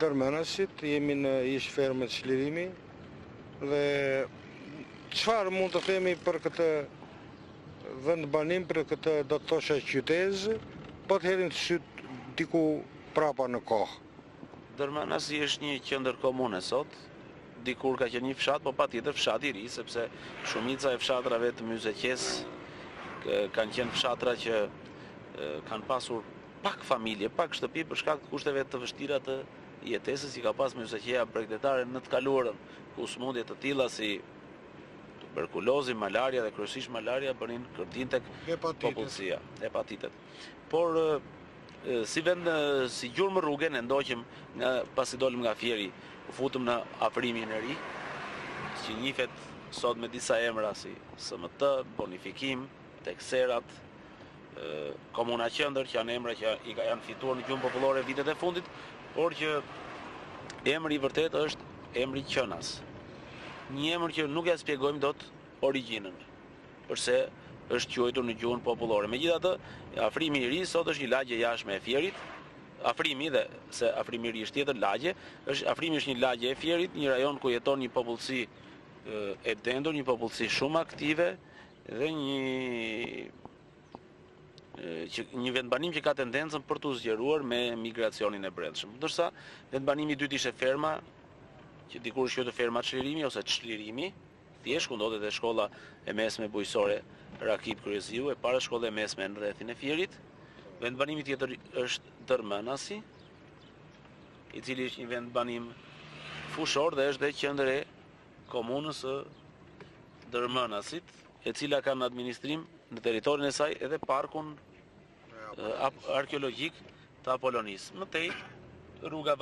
Dërmenasit, jemi në ish fermën Çlirimi dhe çfarë mund të themi për këtë vendbanim, për këtë do të thosha qytez, po të herin të syt diku prapa në kohë. Dërmenasi është një qendër komune sot, dikur ka qenë një fshat, po patjetër fshat i ri, sepse shumica e fshatrave të Myzeqes kanë qenë fshatra që kanë pasur pak familje, pak shtëpi për shkak të kushteve të vështira të jetesës, i ka pas Myzeqeja bregdetare në të kaluarën, ku sëmundje të tilla si tuberkulozi, malaria dhe kryesisht malaria bënin kërtin tek popullsia, hepatitet. Por si vend, si gjurmë rrugë ne ndoqëm pasi dolim nga Fieri, u futëm në afrimin e ri, që njihet sot me disa emra si SMT, Bonifikim, Tekserat, Komuna Qendër, që janë emra që janë fituar në gjuhën popullore vitet e fundit, por që emri i vërtet është emri Qenas. Një emër që nuk ja shpjegojmë dot origjinën, përse është quajtur në gjuhën popullore. Megjithatë, afrimi i ri sot është një lagje jashtme e Fierit. Afrimi, dhe se afrimi i ri është tjetër lagje, afrimi është një lagje e Fierit, një rajon ku jeton një popullsi e dendur, një popullsi shumë aktive dhe një vendbanim që ka tendencën për të zgjeruar me migracionin e brendshëm. Ndërsa vendbanimi i dytë ishte ferma, që dikur është quajtur ferma Çlirimi ose Çlirimi, thjesht ku ndodhet e shkolla e mesme bujqësore Rakip Kryeziu, e para shkolla e mesme në rrethin e Fierit. Vendbanimi tjetër është Dërmenasi, i cili është një vendbanim fushor dhe është dhe qendër e komunës së Dërmenasit, e cila ka në administrim në territorin e saj edhe parkun arkeologjik të Apolonisë. Më tej rruga